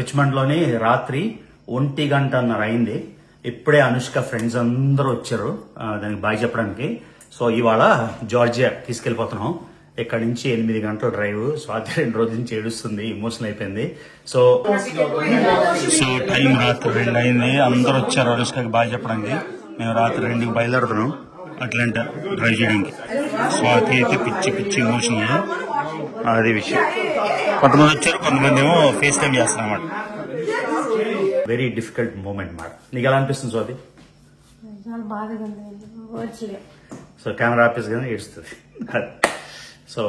Richmond లోని రాత్రి 1:30 అయింది. ఇప్పుడే అనుష్క ఫ్రెండ్స్ అందరూ వచ్చారు దానికి బాయ్ చెప్పడానికి. సో ఇవాళ జార్జియా తీసుకెళ్లిపోతున్నాం. ఇక్కడ నుంచి 8 గంటల డ్రైవ్. స్వాతి 2 రోజుల నుంచి ఏడుస్తుంది, ఎమోషనల్ అయిపోయింది. సో టైం రాత్రి 2 అయింది. అందరూ వచ్చారు అనుష్కకి బాయ్ చెప్పడానికి. మేము రాత్రి 2కి బయలుదేరుతున్నాం అట్లాంటా డ్రైవ్ చేయడానికి. స్వాతి అయితే పిచ్చి ఎమోషనల్, అదే విషయం. కొంతమంది వచ్చారు, కొంతమంది ఏమో ఫేస్ టైం చేస్తున్నారు అన్నమాట. వెరీ డిఫికల్ట్ మూమెంట్ మాట. నీకు ఎలా అనిపిస్తుంది స్వాతి? సో కెమెరా ఆపేసి కానీ ఏడుస్తుంది. So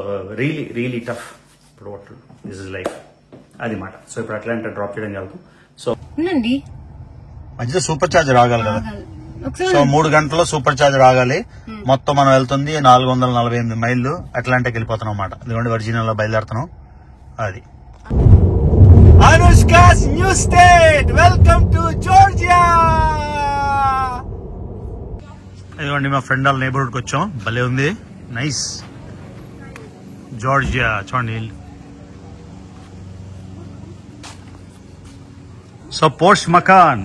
really tough. ఇప్పుడు దిస్ ఇస్ లైఫ్ అది మాట. సో ఇప్పుడు అట్లాంటి డ్రాప్ చేయడం వెళ్తాం. సో మధ్యలో సూపర్ చార్జర్ ఆగాలి కదా. సో 3 గంటల్లో సూపర్ చార్జర్ ఆగాలి. మొత్తం మనం వెళ్తుంది 448 మైళ్ళు. అట్లాంటికి వెళ్ళిపోతున్నాం అన్నమాట. ఎందుకంటే వర్జీనియాలో బయలుదేరుతున్నాం. అది Anushka's new state. Welcome to Georgia. ఇదిగోండి మా ఫ్రెండ్ వాళ్ళ నైబర్హుడ్ కి వచ్చాం. భలే ఉంది, నైస్. జార్జియా చూడండి. సో పోర్ష్ మకాన్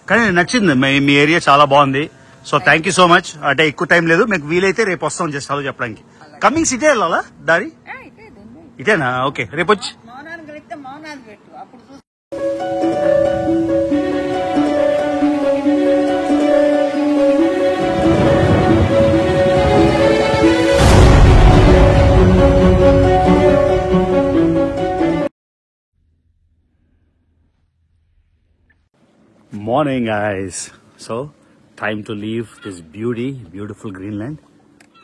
కానీ నచ్చింది. మీ ఏరియా చాలా బాగుంది. So thank you so much. అంటే ఎక్కువ టైం లేదు, మీకు వీలైతే రేపు వస్తాం జస్ట్ అలా చెప్పడానికి. కమింగ్ సిటీ వెళ్ళాలా దారి ఇటేనా? ఓకే రేపు వచ్చి morning guys. So time to leave this beautiful Greenland.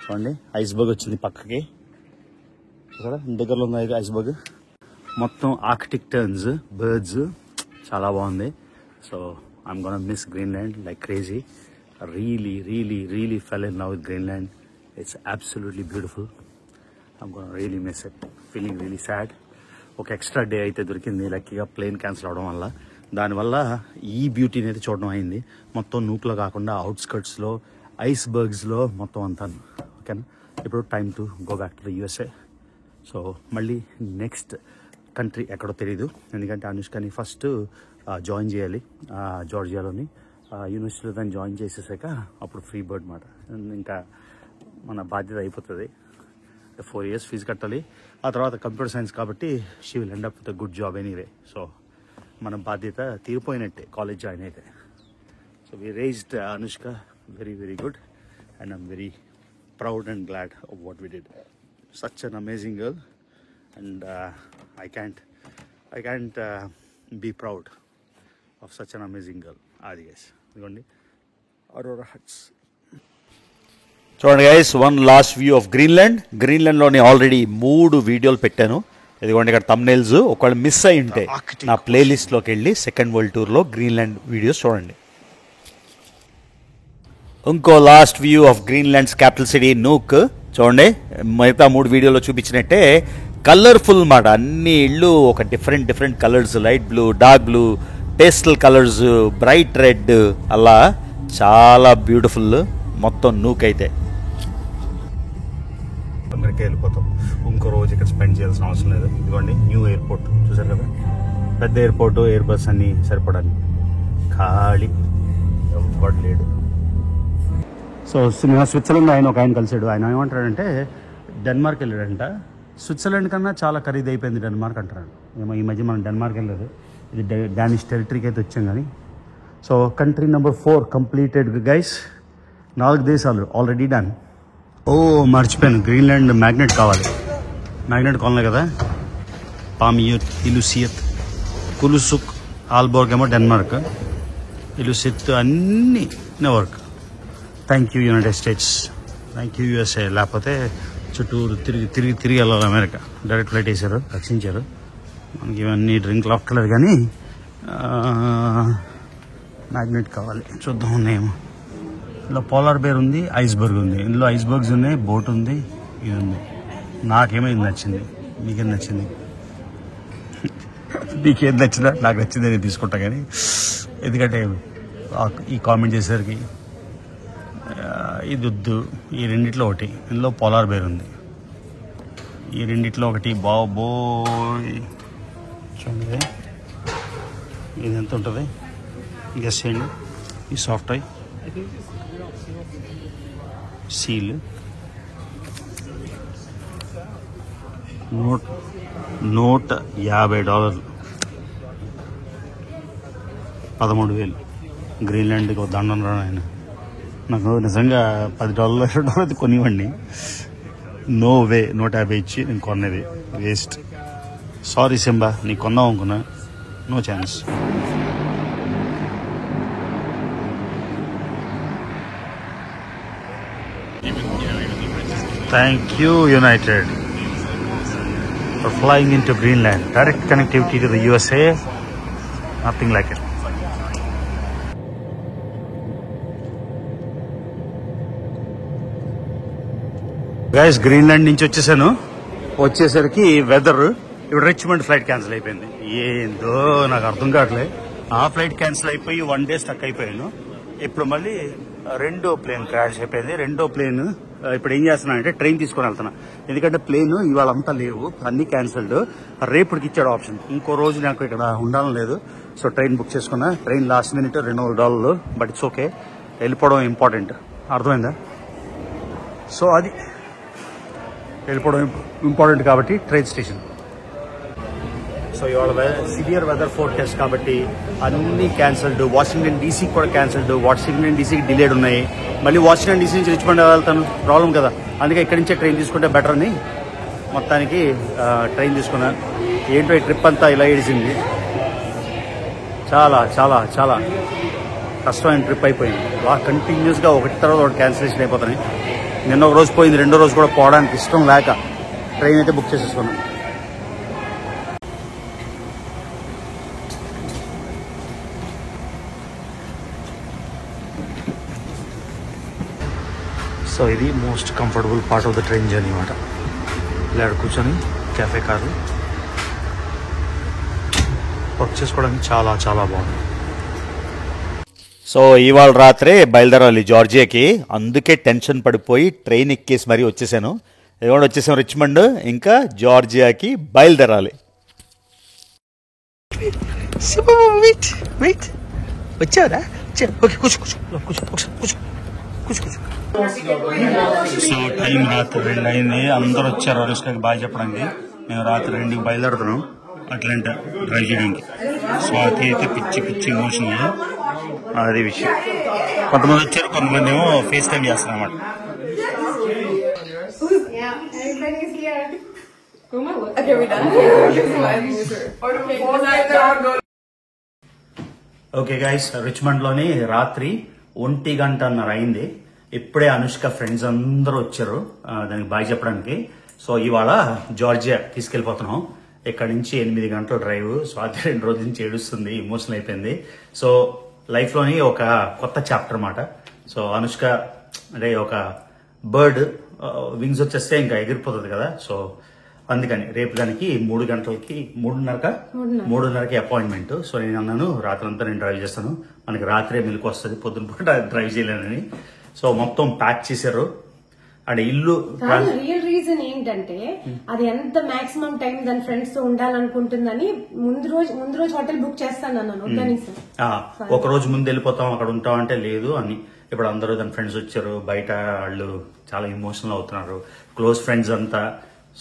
చూడండి ఐస్బర్గ్ వచ్చింది పక్కకి, దగ్గరలో ఉంది ఐస్బర్గ్. మొత్తం ఆర్కిటిక్ టర్న్స్, బర్డ్స్, చాలా బాగుంది. So I'm gonna miss Greenland like crazy. Really fell in love with Greenland. It's absolutely beautiful. I'm gonna really miss it. Feeling really sad. ఒక extra day అయితే దొరికింది లక్కీగా, ప్లేన్ క్యాన్సిల్ అవడం వల్ల. దానివల్ల ఈ బ్యూటీని అయితే చూడడం అయింది. మొత్తం నూక్లో కాకుండా అవుట్స్కర్ట్స్లో, ఐస్బర్గ్స్లో మొత్తం అంతా. ఓకేనా, ఇప్పుడు time to go back to the USA. So మళ్ళీ నెక్స్ట్ కంట్రీ ఎక్కడో తెలీదు, ఎందుకంటే అనుష్కని ఫస్ట్ జాయిన్ చేయాలి జార్జియాలోని యూనివర్సిటీలో. దాన్ని జాయిన్ చేసేసాక అప్పుడు ఫ్రీ బర్డ్ మాట. ఇంకా మన బాధ్యత అయిపోతుంది. 4 years ఫీజు కట్టాలి. ఆ తర్వాత కంప్యూటర్ సైన్స్ కాబట్టి she will end up with good job anyway. So మన బాధ్యత తీరిపోయినట్టే కాలేజ్ జాయిన్ అయితే. So we raised Anushka very good and I'm very proud and glad of what we did. Such an amazing girl, and I can't be proud of such an amazing girl. Adi guys, igondi Aurora Huts. చూడండి guys, one last view of Greenland లోని already 3 వీడియోలు పెట్టాను. ఇదిగోండి ఇక్కడ thumbnails. ఒకవేళ miss అయి ఉంటే నా ప్లేలిస్ట్ లోకి వెళ్ళి సెకండ్ వరల్డ్ టూర్ లో గ్రీన్లాండ్ వీడియోస్ చూడండి. ఇంకో last view of Greenland's capital city nook. చూడండి, మిగతా 3 వీడియోలో చూపించినట్టే కలర్ఫుల్ మాట. అన్ని ఇళ్ళు ఒక different colours, light blue, dark blue, pastel colours, bright red, అలా చాలా బ్యూటిఫుల్ మొత్తం నూక్ అయితే. అమెరికా వెళ్ళిపోతాం. ఇంకో రోజు ఇక్కడ స్పెండ్ చేయాల్సిన అవసరం లేదు. ఇదిగోండి న్యూ ఎయిర్పోర్ట్ చూసారు కదా, పెద్ద ఎయిర్పోర్ట్, ఎయిర్ బస్ అన్ని సరిపడానికి ఖాళీ, ఎవ్వడు లేడు. సో స్విట్జర్లాండ్ ఒక ఆయన కలిసాడు. ఆయన ఏమంటాడంటే డెన్మార్క్ వెళ్ళాడంట. స్విట్జర్లాండ్ కన్నా చాలా ఖరీదు అయిపోయింది డెన్మార్క్ అంటాడు. ఏమో ఈ మధ్య మనం డెన్మార్క్ వెళ్ళలేదు, ఇది డానిష్ టెరిటరీకి అయితే వచ్చాం కానీ. So country number 4 completed guys. 4 దేశాలు ఆల్రెడీ డన్. ఓ మర్చిపోయాను, గ్రీన్లాండ్ మ్యాగ్నెట్ కావాలి. మ్యాగ్నెట్ కొనలే కదా. పామియత్, ఇలుసియత్, కులుసుక్, ఆల్బోర్గ్ ఏమో డెన్మార్క్, ఇలుసిత్ అన్నీ Newark. Thank you United States, thank you USA. లేకపోతే చుట్టూరు తిరిగి వెళ్ళాలి అమెరికా. డైరెక్ట్ ఫ్లైట్ వేసారు, రక్షించారు. మనకి ఇవన్నీ డ్రింక్ లాక్కలేదు కానీ మ్యాగ్నెట్ కావాలి. చూద్దాం ఉన్నాయేమో. ఇందులో పోలార్ బేర్ ఉంది, ఐస్బర్గ్ ఉంది. ఇందులో ఐస్బర్గ్స్ ఉన్నాయి, బోట్ ఉంది, ఇది ఉంది. నాకేమో ఇది నచ్చింది. మీకేం నచ్చింది? నీకేం నచ్చిందా? నాకు నచ్చింది నేను తీసుకుంటా. కానీ ఎందుకంటే ఈ కామెంట్ చేసేసరికి ఇది వద్దు. ఈ రెండిట్లో ఒకటి. ఇందులో పోలార్ బేర్ ఉంది. ఈ రెండిట్లో ఒకటి. బాబోయ్ ఎంత ఉంటుంది గెస్ చేయండి. ఈ సాఫ్ట్ టాయ్ సీల్ $150, 13,000. గ్రీన్లాండ్కి ఒక దండం రా ఆయన. నాకు నిజంగా $10 కొనివ్వండి. No way. 150 ఇచ్చి నేను కొన్నది వేస్ట్. సారీ సింబా, నీకు కొందాం అనుకున్నా, no chance. Thank you United for flying into Greenland. Direct connectivity to the USA, nothing like it. Guys, Greenland నుంచి వచ్చేసరికి వెదర్ ఇప్పుడు రిచ్మండ్ ఫ్లైట్ క్యాన్సిల్ అయిపోయింది. ఏందో నాకు అర్థం కావట్లేదు. ఆ ఫ్లైట్ క్యాన్సిల్ అయిపోయి 1 day స్టక్ అయిపోయాను. ఇప్పుడు మళ్ళీ రెండో ప్లేన్ క్రాష్ అయిపోయింది. రెండో ప్లేన్ ఇప్పుడు ఏం చేస్తున్నానంటే ట్రైన్ తీసుకొని వెళ్తున్నా. ఎందుకంటే ప్లేన్ ఇవాళ అంతా లేవు, అన్ని క్యాన్సిల్డ్. రేపటికి ఇచ్చాడు ఆప్షన్. ఇంకో రోజు నాకు ఇక్కడ ఉండాలని లేదు. సో ట్రైన్ బుక్ చేసుకున్నా. Train last minute $200, but it's okay. వెళ్ళిపోవడం ఇంపార్టెంట్, అర్థమైందా? సో అది వెళ్ళిపోవడం ఇంపార్టెంట్ కాబట్టి ట్రైన్ స్టేషన్. సో ఇవాళ సివియర్ వెదర్ ఫోర్కాస్ట్ కాబట్టి అన్ని క్యాన్సిల్డ్. వాషింగ్టన్ డీసీకి కూడా క్యాన్సిల్డ్. వాషింగ్టన్ డీసీకి డిలేడ్ ఉన్నాయి. మళ్ళీ వాషింగ్టన్ డీసీ నుంచి రిచ్మండ్ వెళ్తాను, ప్రాబ్లం కదా. అందుకే ఇక్కడి నుంచే ట్రైన్ తీసుకుంటే బెటర్ అని మొత్తానికి ట్రైన్ తీసుకున్నా. ఏంటో ఈ ట్రిప్ అంతా ఇలా ఏడిసింది. చాలా చాలా చాలా కష్టమైన ట్రిప్ అయిపోయింది. బాగా కంటిన్యూస్గా ఒకటి తర్వాత ఒకటి క్యాన్సిలేషన్ అయిపోతున్నాయి. నిన్న ఒక రోజు పోయింది, రెండో రోజు కూడా పోవడానికి ఇష్టం లేక ట్రైన్ అయితే బుక్ చేసేసుకున్నాను. సో ఇది most comfortable part of the train journey అనమాట. ఇలా కూర్చొని క్యాఫే కారు వర్క్ చేసుకోవడానికి చాలా చాలా బాగుంది. సో ఇవాళ రాత్రే బయలుదేరాలి జార్జియాకి. అందుకే టెన్షన్ పడిపోయి ట్రైన్ ఎక్కేసి మరీ వచ్చేసాను. ఇవాళ వచ్చేసాం రిచ్మండ్, ఇంకా జార్జియాకి బయలుదేరాలి. వచ్చావరా? సో టైం రాత్రి 2 అయింది. అందరూ వచ్చారు అనుష్కకి బాయ్ చెప్పడానికి. మేము రాత్రి 2కి బయలుదేరుతున్నాం అట్లాంటా డ్రైవ్ చేయడానికి. స్వాతి అయితే పిచ్చి పిచ్చి ఇమోషనల్, అది విషయం. కొంతమంది వచ్చారు, కొంతమంది ఏమో ఫేస్ టైం చేస్తున్నారు అన్నమాట. ఓకే గైస్, రిచ్మండ్ లోని రాత్రి 1:30 అయింది. ఇప్పుడే అనుష్క ఫ్రెండ్స్ అందరూ వచ్చారు దానికి బాయ్ చెప్పడానికి. సో ఇవాళ జార్జియా తీసుకెళ్లిపోతున్నాం. ఇక్కడ నుంచి 8 గంటల డ్రైవ్. స్వాతి 2 రోజుల నుంచి ఏడుస్తుంది, ఇమోషనల్ అయిపోయింది. సో లైఫ్ లోని ఒక కొత్త చాప్టర్ అన్నమాట. సో అనుష్క అంటే ఒక బర్డ్ వింగ్స్ వచ్చేస్తే ఇంకా ఎగిరిపోతుంది కదా. సో అందుకని రేపు దానికి 3 గంటలకి 3:30కి అపాయింట్మెంట్. సో నేను అన్నాను రాత్రి అంతా నేను డ్రైవ్ చేస్తాను, మనకి రాత్రే మెలకు వస్తుంది, పొద్దున పూట డ్రైవ్ చేయలేనని. సో మొత్తం ప్యాక్ చేశారు. అంటే ఇల్లు రియల్ రీజన్ ఏంటంటే అది ఎంత మాక్సిమం టైం దాని ఫ్రెండ్స్ తో ఉండాలనుకుంటుందని ముందు రోజు హోటల్ బుక్ చేస్తాను అన్నాను. ఒక రోజు ముందు వెళ్ళిపోతాం అక్కడ ఉంటాం అంటే లేదు అని. ఇప్పుడు అందరూ దాని ఫ్రెండ్స్ వచ్చారు, బయట వాళ్ళు చాలా ఎమోషనల్ అవుతున్నారు, క్లోజ్ ఫ్రెండ్స్ అంతా.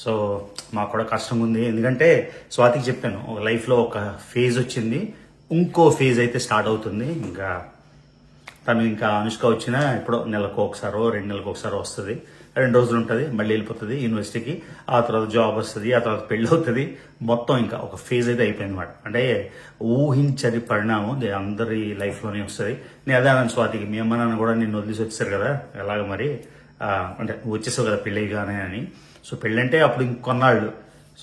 సో మాకు కూడా కష్టంగా ఉంది. ఎందుకంటే స్వాతికి చెప్పాను లైఫ్ లో ఒక ఫేజ్ వచ్చింది, ఇంకో ఫేజ్ అయితే స్టార్ట్ అవుతుంది. ఇంకా తను ఇంకా అనుష్క వచ్చినా ఇప్పుడు నెలకు ఒకసారో 2 నెలలకు ఒకసారి వస్తుంది, 2 రోజులు ఉంటుంది, మళ్ళీ వెళ్ళిపోతుంది యూనివర్సిటీకి. ఆ తర్వాత జాబ్ వస్తుంది, ఆ తర్వాత పెళ్లి అవుతుంది. మొత్తం ఇంకా ఒక ఫేజ్ అయితే అయిపోయింది అనమాట. అంటే ఊహించని పరిణామం అందరి లైఫ్ లోనే వస్తుంది. నేను అదే అన్నాను స్వాతికి, మీ అమ్మ నాన్న కూడా నిన్ను వదిలేసి వచ్చేసారు కదా, ఎలాగ మరి అంటే వచ్చేసావు కదా పెళ్ళిగానే అని. సో పెళ్ళంటే అప్పుడు ఇంకొన్నాళ్ళు.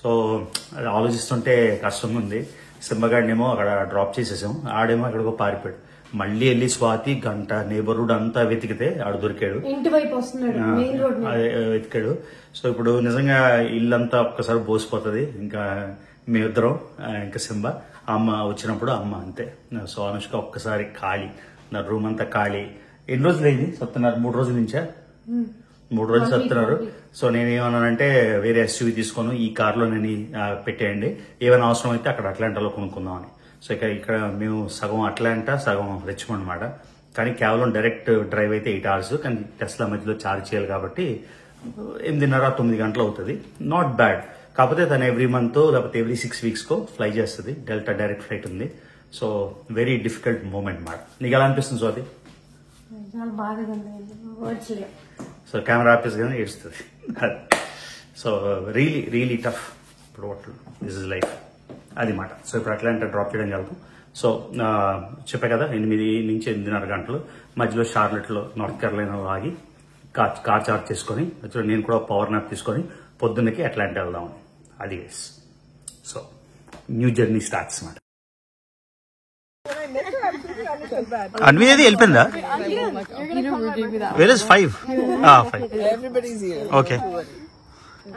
సో అది ఆలోచిస్తుంటే కష్టంగా ఉంది. సింబగాడినేమో అక్కడ డ్రాప్ చేసేసాం, ఆడేమో ఎక్కడికో పారిపోయాడు. మళ్ళీ వెళ్ళి స్వాతి గంట నేబర్హుడ్ అంతా వెతికితే ఆడు దొరికాడు, వెతికాడు. సో ఇప్పుడు నిజంగా ఇల్లంతా ఒక్కసారి బోసిపోతుంది. ఇంకా మేమిద్దరం ఇంకా సింబ, అమ్మ వచ్చినప్పుడు అమ్మ అంతే. సో అనుష్క ఒక్కసారి ఖాళీ, నా రూమ్ అంతా ఖాళీ. ఎన్ని రోజులు అయింది సత్తున్నారు? 3 రోజుల నుంచా? 3 రోజులు సత్తున్నారు. సో నేనేమన్నానంటే వేరే ఎస్యూవీ తీసుకొని ఈ కార్లో నేను పెట్టేయండి, ఏమైనా అవసరం అయితే అక్కడ అట్లాంటాలో కొనుక్కుందామని. సో ఇక్కడ మేము సగం అట్లాంటా సగం రిచ్మండ్ అనమాట. కానీ కేవలం డైరెక్ట్ డ్రైవ్ అయితే 8 hours, కానీ టెస్లా మధ్యలో ఛార్జ్ చేయాలి కాబట్టి 8:30-9 గంటలు అవుతుంది. Not bad. కాకపోతే తను ఎవ్రీ మంత్ లేకపోతే ఎవ్రీ 6 weeks ఫ్లై చేస్తుంది. డెల్టా డైరెక్ట్ ఫ్లైట్ ఉంది. సో వెరీ డిఫికల్ట్ మూమెంట్ మాట. నీకు ఎలా అనిపిస్తుంది స్వాతి? చాలా బాధగా ఉంది, వర్డ్స్ లేవు. సో కెమెరా ఆపేసి కానీ ఏడుస్తుంది. So really tough. ఇప్పుడు దిస్ ఇస్ లైఫ్ అది మాట. సో ఇప్పుడు అట్లాంటి డ్రాప్ చేయడం జరుగుతాం. సో చెప్పా కదా 8 నుంచి 8:30 గంటలు మధ్యలో షార్లెట్లో నార్త్ కెరలైనాలో ఆగి కార్ చార్జ్ చేసుకొని నేను కూడా పవర్ నాప్ తీసుకొని పొద్దున్నకి అట్లాంటి వెళ్దాం. అది సో న్యూ జర్నీ స్టార్ట్స్ మాట. అన్వి అది వెళ్ళిపోయిందా? Where is 5? 5. Everybody's here. Okay.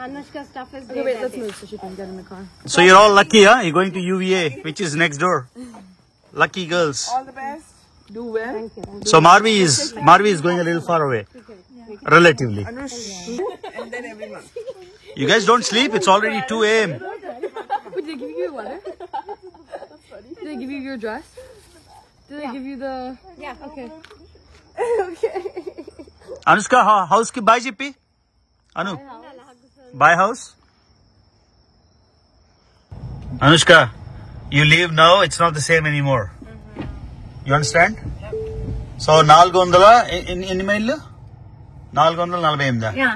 Anushka stuff is Okay, wait, let's move so she can get in the car. So you're all lucky, huh? You're going to UVA, which is next door. Lucky girls. All the best. Do well. So Marvi is going a little far away, relatively. Anush. And then everyone. You guys don't sleep. It's already 2 a.m. Did they give you your letter? Did they give you your dress? Did they give you the... Yeah. Okay. Anushka, house ki bye Jippy? Anu, bye house. Anushka, you leave now. It's not the same anymore. You understand? So 400 ఎన్ని మైళ్ళు? 448. Yeah.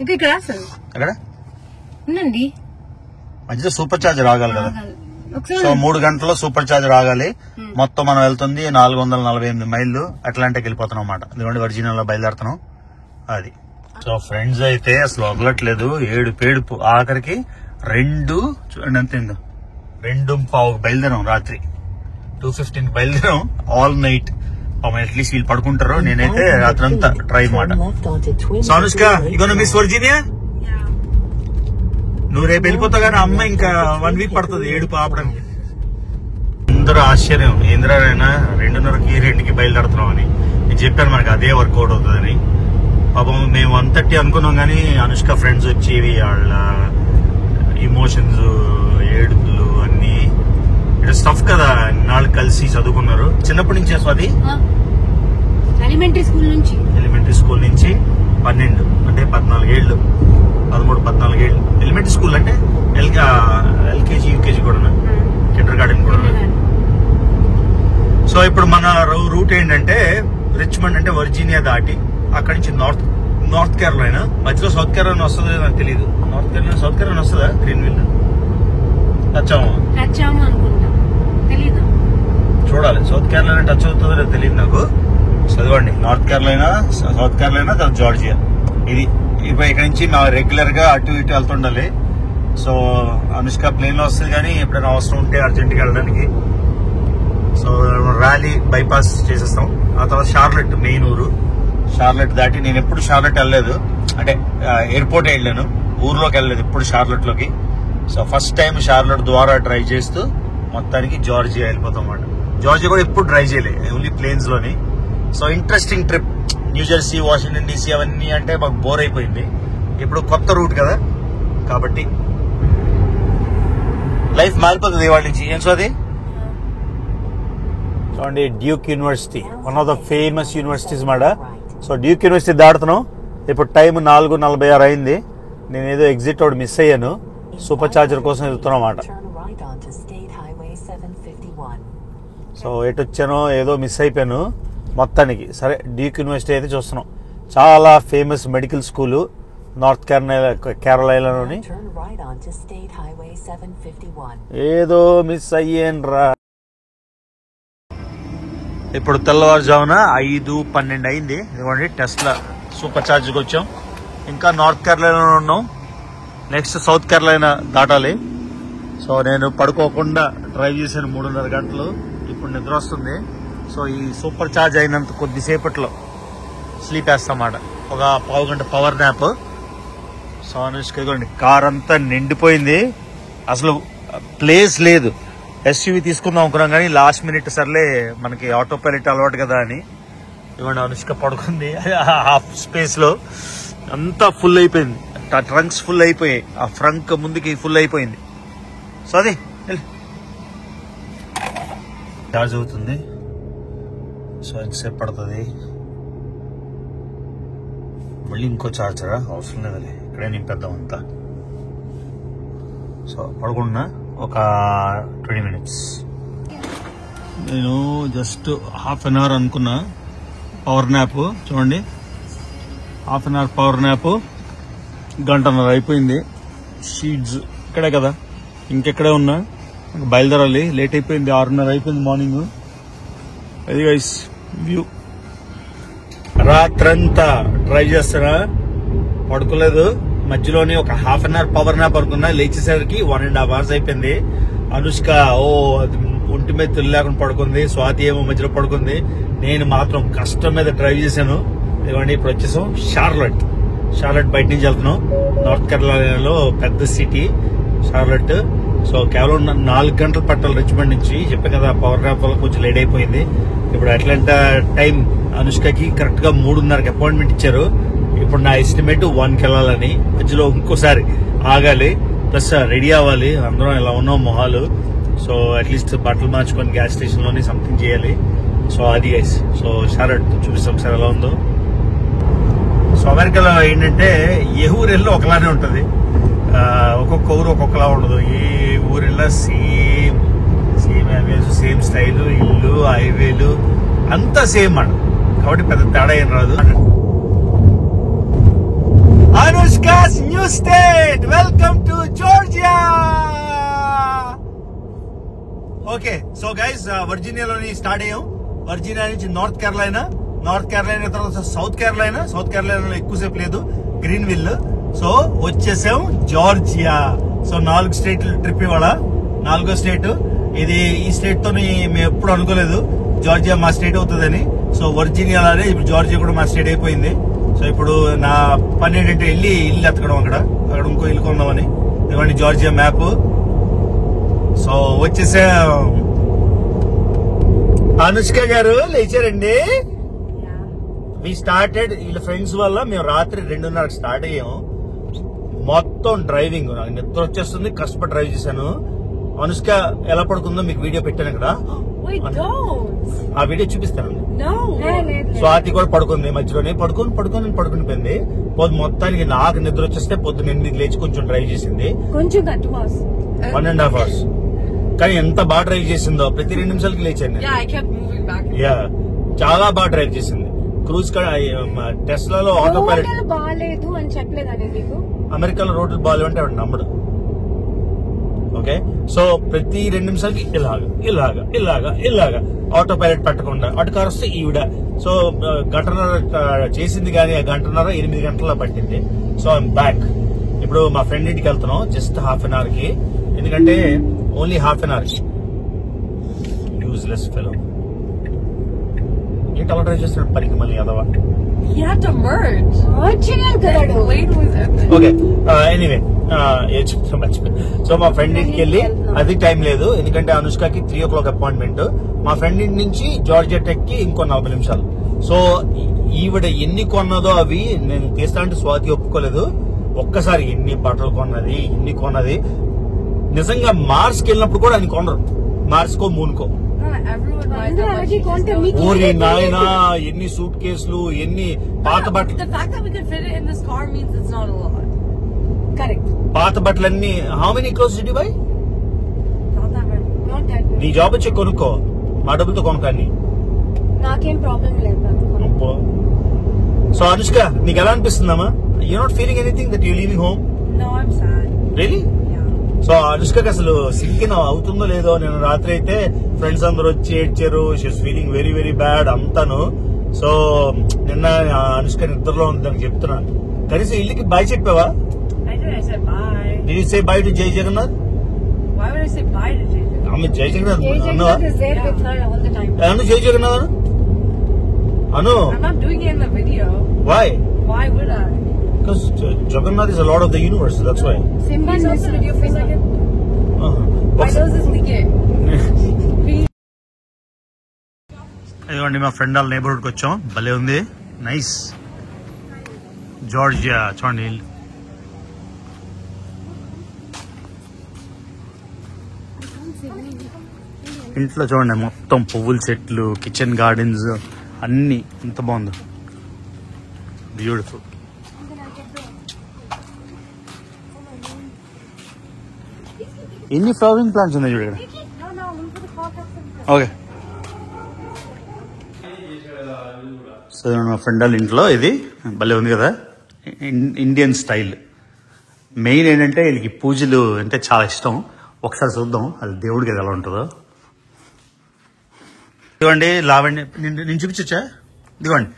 ఇక్కడ రాసారు. ఎక్కడ? ఉండండి. మధ్యలో super charger ఆగాలి కదా. ఒకసారి సో 3 గంటల్లో సూపర్ చార్జర్ ఆగాలి. మొత్తం మనం వెళ్తుంది 448 మైళ్ళు. అట్లాంటికి వెళ్ళిపోతున్నాం అన్నమాట. ఎందుకంటే వర్జీనియాలో బయలుదేరుతున్నాం. అది సో ఫ్రెండ్స్ అయితే అసలు వదలట్లేదు. ఏడుపు ఆఖరికి 2 చూడండి అంతేందో 2:15 బయలుదేరాం. రాత్రి 2:15 బయలుదేరాం. All night. అట్లీస్ట్ వీళ్ళు పడుకుంటారు. నేనైతే రాత్రంతా డ్రైవ్ మాట. So Anushka, you gonna miss Virginia? నువ్వు రేపు వెళ్ళిపోతావు కానీ అమ్మ ఇంకా 1 week పడుతుంది ఏడుపు ఆపడానికి. అందరూ ఆశ్చర్యం, ఏంద్రైనా 2:30కి 2కి బయలుదేరుతున్నాం అని. నేను చెప్పాను మనకి అదే వర్కౌట్ అవుతుందని. పాపం మేము 1:30 అనుకున్నాం కానీ అనుష్క ఫ్రెండ్స్ వచ్చేవి, వాళ్ళ ఇమోషన్స్, ఏడుపులు అన్ని ఇట్స్ టఫ్ కదా. నాళ్ళు కలిసి చదువుకున్నారు చిన్నప్పటి నుంచి. అది ఎలిమెంటరీ స్కూల్ నుంచి 12 అంటే 14 ఏళ్ళు, 13-14 ఏళ్ళు. ఎలిమెంటరీ స్కూల్ అంటే ఎల్కేజీ యూకేజీ కూడా, కిండర్ గార్డెన్ కూడా. సో ఇప్పుడు మన రూట్ ఏంటంటే రిచ్మండ్ అంటే వర్జీనియా దాటి అక్కడి నుంచి నార్త్ కేరళైనా, మధ్యలో సౌత్ కేరళైనా వస్తుంది నాకు తెలియదు. సౌత్ కేరళైనా వస్తుందా? గ్రీన్విల్ టచ్ అనుకుంటా, తెలీదు. చూడాలి. సౌత్ కేరళైనా టచ్ అవుతుందో లేదో తెలియదు నాకు. చదవండి. నార్త్ కేరళైనా, సౌత్ కేరళైనా, తర్వాత జార్జియా. ఇది ఇప్పుడు ఇక్కడ నుంచి మా రెగ్యులర్ గా అటు ఇటు వెళ్తుండాలి. సో అనుష్క ప్లేన్ లో వస్తుంది కానీ ఎప్పుడైనా అవసరం ఉంటే అర్జెంట్గా వెళ్ళడానికి. సో ర్యాలీ బైపాస్ చేసేస్తాం. ఆ తర్వాత షార్లెట్ మెయిన్ ఊరు. షార్లెట్ దాటి నేను ఎప్పుడు షార్లెట్ వెళ్ళలేదు, అంటే ఎయిర్పోర్ట్ వెళ్ళాను, ఊర్లోకి వెళ్ళలేదు ఎప్పుడు షార్లెట్ లోకి. సో ఫస్ట్ టైం షార్లెట్ ద్వారా డ్రైవ్ చేస్తూ మొత్తానికి జార్జియా వెళ్ళిపోతాం అన్నమాట. జార్జియా కూడా ఎప్పుడు డ్రైవ్ చేయలేదు, ఓన్లీ ప్లేన్స్ లోని. So interesting trip. New Jersey, Washington DC అవన్నీ అంటే మాకు బోర్ అయిపోయింది. ఇప్పుడు కొత్త రూట్ కదా కాబట్టి లైఫ్ మారిపోతుంది ఇవాళ నుంచి. ఏం సో అది చూడండి, Duke University, one of the famous universities మాట. సో డ్యూక్ యూనివర్సిటీ దాడుతున్నాం. ఇప్పుడు టైం 4:46 అయింది. నేను ఏదో ఎగ్జిట్ ఒకటి మిస్ అయ్యాను. సూపర్ చార్జర్ కోసం వెళ్తున్నాం అన్నమాట. సో ఎటు వచ్చానో ఏదో మిస్ అయిపోయాను మొత్తానికి. సరే, డ్యూక్ యూనివర్సిటీ అయితే చూస్తున్నాం. చాలా ఫేమస్ మెడికల్ స్కూలు నార్త్ కేరళలోని. ఏదో మిస్ అయ్యేనరా. ఇప్పుడు తెల్లవారుజామున 5:12 అయింది. ఇదిగోండి టెస్లా సూపర్ చార్జ్కి వచ్చాం. ఇంకా నార్త్ కేరళలో ఉన్నాం. నెక్స్ట్ సౌత్ కేరళైనా దాటాలి. సో నేను పడుకోకుండా డ్రైవ్ చేశాను 3.5 గంటలు. ఇప్పుడు నిద్ర వస్తుంది. సో ఈ సూపర్ చార్జ్ అయినంత కొద్దిసేపట్లో స్లీప్ వేస్తామాట. ఒక 1/2 గంట పవర్ న్యాప్. సో అనుష్క ఇదిగోండి కార్ అంతా నిండిపోయింది, అసలు ప్లేస్ లేదు. ఎస్యూవీ తీసుకుందాం అనుకున్నాం కానీ లాస్ట్ మినిట్ సర్లే మనకి ఆటో పైలట్ అలవాటు కదా అని ఇవ్వండి అనుష్క పడుకుంది హాఫ్ స్పేస్ లో. అంతా ఫుల్ అయిపోయింది, ట్రంక్స్ ఫుల్ అయిపోయాయి, ఆ ఫ్రంక్ ముందుకి ఫుల్ అయిపోయింది. సో అది చార్జ్ అవుతుంది. సో ఎంతసేపు పడుతుంది? మళ్ళీ ఇంకో చార్జరా? అవసరం లేదులే, ఇక్కడే నింపేద్దాం అంతా. సో పడుకున్నా ఒక 20 minutes. నేను జస్ట్ హాఫ్ అన్ అవర్ అనుకున్నా పవర్ న్యాప్. చూడండి, half an hour power nap, గంటన్నర అయిపోయింది. షీట్స్ ఇక్కడే కదా, ఇంకెక్కడే ఉన్నా, బయలుదేరాలి. లేట్ అయిపోయింది, 6:30 అయిపోయింది మార్నింగ్. అది గైస్ వ్యూ. రాత్రంతా డ్రైవ్ చేస్తారా, పడుకోలేదు. మధ్యలోనే ఒక half an hour power nap అనుకున్నా, లేచేసరికి 1.5 hours అయిపోయింది. అనుష్క ఒంటి మీద తెల్లు లేకుండా పడుకుంది, స్వాతి ఏమో మధ్యలో పడుకుంది. నేను మాత్రం కష్టం మీద డ్రైవ్ చేశాను. ఇవన్నీ ఇప్పుడు వచ్చేసాం షార్లెట్ బయట నుంచి వెళ్తున్నాం. నార్త్ కెరళలో పెద్ద సిటీ షార్లెట్. సో కేవలం 4 గంటలు పట్టాలి రిచ్మండ్ నుంచి. చెప్పాను కదా, పవర్ న్యాప్ వల్ల కొంచెం లేట్ అయిపోయింది. ఇప్పుడు అట్లాంటా టైం అనుష్కకి కరెక్ట్ గా 3:30కి అపాయింట్మెంట్ ఇచ్చారు. ఇప్పుడు నా ఎస్టిమేట్ 1కి వెళ్ళాలని. మధ్యలో ఇంకోసారి ఆగాలి, ప్లస్ రెడీ అవ్వాలి. అందరం ఇలా ఉన్నాం మొహాలు. సో అట్లీస్ట్ బట్టలు మార్చుకొని గ్యాస్ స్టేషన్ లోనే సంథింగ్ చేయాలి. సో అది గైస్. సో షార్లెట్ చూపిస్తాం ఒకసారి ఎలా ఉందో. సో అమెరికాలో ఏంటంటే ఏ ఊరెళ్ళో ఒకలానే ఉంటది, ఒక్కొక్క ఊరు ఒక్కొక్కలా ఉండదు. ఏ ఊరెళ్ళా సేమ్ హైవేస్, సేమ్ స్టైల్, ఇల్లు, హైవేలు అంతా సేమ్ అన్న. కాబట్టి పెద్ద తేడా ఏం రాదు. Anushka's new state. Welcome to Georgia. Okay, so guys, వర్జీనియాలోని స్టార్ట్ అయ్యాం. వర్జీనియా నుంచి నార్త్ కెరళైనా తర్వాత సౌత్ కెరళైనాలో ఎక్కువసేపు లేదు, గ్రీన్విల్. సో వచ్చేసాం జార్జియా. సో 4 స్టేట్లు ట్రిప్ ఇవాళ, 4వ స్టేట్ ఇది. ఈ స్టేట్ తోని మేము ఎప్పుడు అనుకోలేదు జార్జియా మా స్టేట్ అవుతుందని. సో వర్జీనియాలోనే ఇప్పుడు జార్జియా కూడా మా స్టేట్ అయిపోయింది. సో ఇప్పుడు నా పని ఏంటంటే ఇల్లు ఎత్తకడం, అక్కడ ఇంకో ఇల్లు కొందామని. ఇవ్వండి జార్జియా మ్యాప్. సో వచ్చేసా. అనుష్క గారు లేచారండి. వి స్టార్టెడ్ వీళ్ళ ఫ్రెండ్స్ వల్ల. మేము రాత్రి 2:30కి స్టార్ట్ అయ్యాము. మొత్తం డ్రైవింగ్, నాకు నిద్ర వచ్చేస్తుంది, కష్టపడి డ్రైవ్ చేశాను. అనుష్క ఎలా పడుకుందో మీకు వీడియో పెట్టాను ఇక్కడ, ఆ వీడియో చూపిస్తానండి. స్వాతి కూడా పడుకుంది మధ్యలోనే, పడుకుని పోయింది. మొత్తానికి నాకు నిద్ర వచ్చేస్తే పొద్దున్న 8కి లేచి కొంచెం డ్రైవ్ చేసింది, 1.5 hours. కానీ ఎంత బాగా డ్రైవ్ చేసిందో, ప్రతి 2 నిమిషాలకి లేచాను. చాలా బాగా డ్రైవ్ చేసింది. క్రూజ్ టెస్లాలో ఆటో పైలట్. బాగాలేదు అని చెప్పలేదండి. అమెరికాలో రోడ్లు బాగాలేవు అంటే నమ్మడు. ఓకే, సో ప్రతి 2 నిమిషాలకి ఇలాగా ఆటో పైలట్ పెట్టకుండా అటు కారు వస్తే ఈవిడ. సో గంటన్నర చేసింది, కానీ ఆ గంటన్నర 8 గంటల పట్టింది. So I'm back. ఇప్పుడు మా ఫ్రెండ్ ఇంటికి వెళ్తున్నాం జస్ట్ హాఫ్ అన్ అవర్ కి, ఎందుకంటే ఓన్లీ హాఫ్ అన్ అవర్ కి. యూజ్లెస్ ఫెలో ఏంటి అలా డ్రైవ్ చేస్తాడు పనికి మళ్ళీ అదవా. ఓకే, ఎనీవే ఏ చెప్తాను మర్చిపోయి. సో మా ఫ్రెండ్ ఇంటికి వెళ్ళి, అది టైం లేదు ఎందుకంటే అనుష్కకి 3 o'clock అపాయింట్మెంట్. మా ఫ్రెండ్ ఇంటి నుంచి జార్జియా టెక్ కి ఇంకో 40 నిమిషాలు. సో ఈవిడ ఎన్ని కొన్నదో అవి నేను తీస్తా అంటే స్వాతి ఒప్పుకోలేదు. ఒక్కసారి ఎన్ని బట్టలు కొన్నది నిజంగా. మార్స్ కి వెళ్ళినప్పుడు కూడా అని కొనరు, మార్స్ కో మూన్ కో. ఊరి నాయనా ఎన్ని సూట్ కేసులు, ఎన్ని పాత బట్టలు. పాత బట్టలన్నీ. How many clothes did you by? నీ జాబ్ వచ్చి కొనుక్కో, మా డబ్బులతో కొనుక్కోండి, నాకేం ప్రాబ్లం లేదు. సో అనుష్క నీకు ఎలా అనిపిస్తుందమ్మా? You not feeling anything that you leaving home? Really? So అనుష్కకి అసలు సింకిన్ అవుతుందో లేదో. నేను రాత్రి అయితే ఫ్రెండ్స్ అందరూ వచ్చి ఏడ్చారు. She's feeling very very bad అంతాను. సో నిన్న అనుష్క నిద్రలో ఉందని చెప్తున్నా. కనీసం ఇల్లుకి బాయ్ చెప్పావా? Did you say bye to Jay Jagannath? Why would I say bye to Jay Jagannath? I mean Jay Jagannath. Jay Jagannath is there with her all the time. Anu Jay Jagannath. Anu. I'm not doing it in the video. Why? Why would I? Because Jagannath is a lord of the universe. That's why. Simba Can you knows stop the video for a second? My What's nose is leaking. ఇదిగోండి మా friend వాళ్ళ neighbourhood కి వచ్చాం. భలే ఉంది, nice. Georgia చూడండి. ఇంట్లో చూడండి మొత్తం పువ్వుల చెట్లు, కిచెన్ గార్డెన్స్ అన్నీ ఎంత బాగుందో, బ్యూటిఫుల్. ఎన్ని ఫ్లవరింగ్ ప్లాంట్స్ ఉన్నాయి చూడ ఇక్కడ. ఓకే, సో మా ఫ్రెండ్ వాళ్ళ ఇంట్లో ఇది భలే ఉంది కదా, ఇండియన్ స్టైల్. మెయిన్ ఏంటంటే వీళ్ళకి పూజలు అంటే చాలా ఇష్టం. ఒకసారి చూద్దాం అది దేవుడికి ఎలా ఉంటుందో. ఇదిగోండి లావణ్య, నేను చూపించొచ్చా? ఇదిగోండి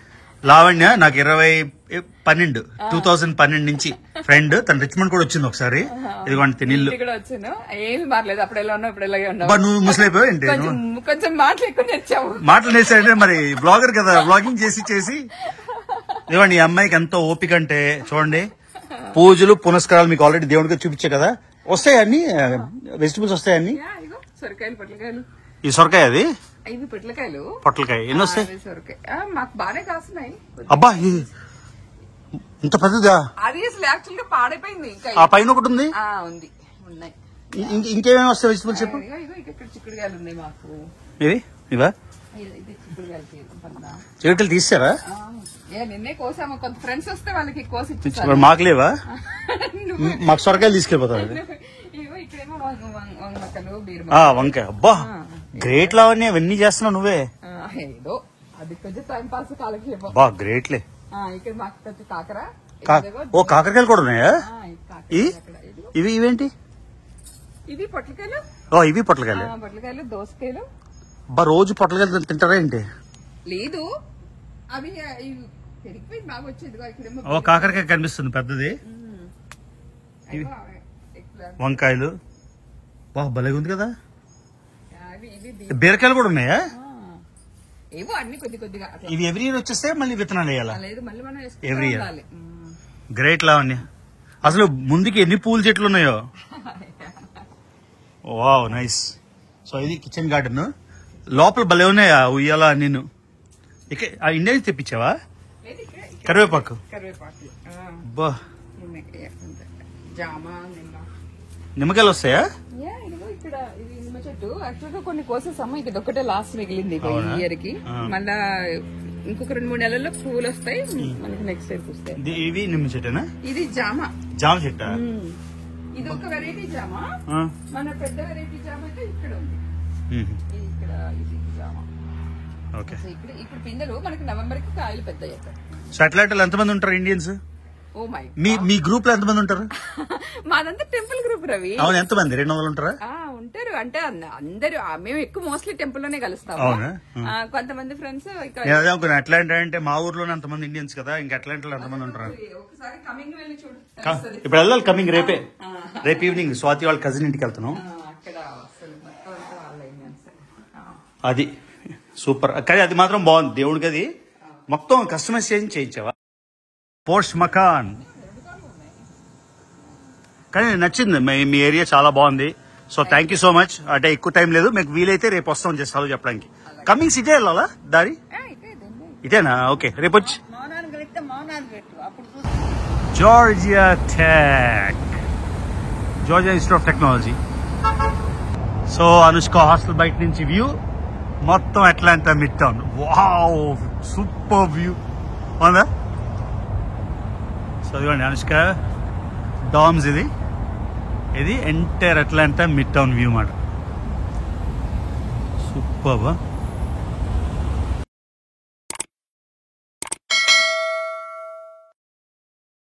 లావణ్య నాకు 2012 నుంచి ఫ్రెండ్. తన రిచ్మండ్ కూడా వచ్చింది ఒకసారి. ఇదిగోండి తినిల్లు వచ్చాను, ఏమి మారలేదు. అప్పుడు ఎలా ఉన్నావు, ఇప్పుడు ఎలాగే ఉన్నావు. నువ్వు ముసలైపోయావు ఏంటి? కొంచెం మాటలు ఎక్కువ నేర్చావు. మాటలు నేర్చాడంటే మరి బ్లాగర్ కదా, బ్లాగింగ్ చేసి ఇదిగోండి ఈ అమ్మాయికి ఎంతో ఓపిక అంటే చూడండి. పూజలు పునస్కారాలు మీకు ఆల్రెడీ దేవుడికి చూపించే కదా, వస్తాయన్ని వెజిటబుల్స్ వస్తాయన్ని. సొరకాయలు, పొట్లకాయలు. ఈ సొరకాయ అది, ఇవి పొట్లకాయలు. పొట్లకాయ ఎన్ని వస్తాయి? సొరకాయ మాకు బాగానే కాస్తున్నాయి. అబ్బా ఇంత పెద్దదా? అది అసలు యాక్చువల్ గా పాడైపోయింది. ఇంకా ఆ పైన ఒకటి ఉంది, ఉన్నాయి. ఇంకేమేమి వస్తాయి వెజిటబుల్స్ చెప్పు. ఇక్కడ చిక్కుడుకాయలు ఉన్నాయి మాకు. ఇవా ఇది చిక్కుడుకాయలు. చిక్కుడుకాయలు తీసారా? నిన్నే కోసాము. కొంత ఫ్రెండ్స్ వస్తే వాళ్ళకి కోసి ఇచ్చేసారు. మాకు లేవా? మాకు సొరకాయలు తీసుకెళ్ళిపోతారు. ఇక్కడేమో వంగమక్కలు, వంకాయ. అబ్బా గ్రేట్ లావన్నీ అవన్నీ చేస్తున్నావు నువ్వే. ఏదో అది కొంచెం టైం పాస్ కాలక్షేపం. బా గ్రేట్లే. ఇక్కడ మాకు వచ్చి కాకర. ఓ కాకరకాయలు కూడా ఉన్నాయా? ఇవేంటి? ఇవి పొట్లకాయలు. ఓ ఇవి పొట్లకాయలు. పొట్లకాయలు, దోసకాయలు. బా రోజు పొట్లకాయలు తింటారా ఏంటి? లేదు, అవి పెరిగిపోయి బాగా వచ్చేది. ఓ కాకరకాయ కనిపిస్తుంది పెద్దది. వంకాయలు. బా భలేగా ఉంది కదా. బీరకాయలు కూడా ఉన్నాయా? ఏవో అన్ని కొద్దిగా. ఇవి ఎవ్రీ ఇయర్ వచ్చేస్తే మళ్ళీ విత్తనాలు వేయాలా? లేదు, మళ్ళీ మనం ఎవ్రీ ఇయర్. గ్రేట్ లావణ్య. అసలు ముందుకి ఎన్ని పూల చెట్లు ఉన్నాయో. Wow nice. సో ఇది కిచెన్ గార్డెన్. లోపల భలే ఉన్నాయా ఉయ్యాలా నేను. ఇక ఇండియా నుంచి తెప్పించావా? కరివేపాకు. బా నిమ్మకాయలు వస్తాయా? ఇక్కడ ఇది నిమ్మ చెట్టు. యాక్చువల్ గా కొన్ని కోసేసాము, ఇది ఒక్కటే లాస్ట్ మిగిలింది ఈ ఇయర్ కి. మళ్ళా ఇంకొక 2-3 నెలల్లో పూలు వస్తాయి మనకి, నెక్స్ట్ ఇయర్ వస్తాయి. ఇవి నిమ్మ చెట్టేనా? ఇది జామ చెట్ట. ఇది ఒక వెరైటీ జామ. మన పెద్ద వెరైటీ జామ అయితే ఇక్కడ ఉంది. ఇక్కడ ఇది జామ. ఓకే. ఇప్పుడు పిందెలు మనకి నవంబర్ కి కాయలు పెద్ద అవుతాయి. సో అట్లాంటి ఎంతమంది ఉంటారు ఇండియన్స్? ఓ మై, మీ గ్రూప్ లో ఎంతమంది ఉంటారు? మాదంతా టెంపుల్ గ్రూప్ రవి. అవును, ఎంతమంది? 200 ఉంటారా? ఉంటారు. అంటే అందరూ మేము ఎక్కువ మోస్ట్లీ టెంపుల్ లోనే కలుస్తాము. కొంతమంది ఫ్రెండ్స్ అట్లాంటి అంటే మా ఊర్లోనే అంతమంది ఇండియన్స్ కదా, ఇంకా అట్లాంటి ఎంతమంది ఉంటారు? ఒకసారి కమింగ్ వెళ్ళి చూడు. ఇప్పుడు వెళ్ళాలి కమింగ్ రేపు ఈవినింగ్ స్వాతి వాళ్ళ కజిన్ ఇంటికి వెళ్తున్నాం. అది సూపర్. కానీ అది మాత్రం బాగుంది దేవుడికి. అది మొత్తం కస్టమైజేషన్ చేయించావా? Porsche Macan. కానీ నచ్చింది, మీ ఏరియా చాలా బాగుంది. So thank you so much. అంటే ఎక్కువ టైం లేదు, మీకు వీలైతే రేపు వస్తాం జస్ట్ హలో చెప్పడానికి. కమింగ్ సిటీ వెళ్ళాలా దారి? ఇదేనా? ఓకే రేపు వచ్చి. Georgia tech, Georgia institute of technology. So Anushka hostel బయట నుంచి వ్యూ మొత్తం Atlanta mid town. Wow super view అవునా? సో ఇదిగోండి అనుష్క డామ్స్. ఇది entire Atlanta mid town view మాట. సూపర్.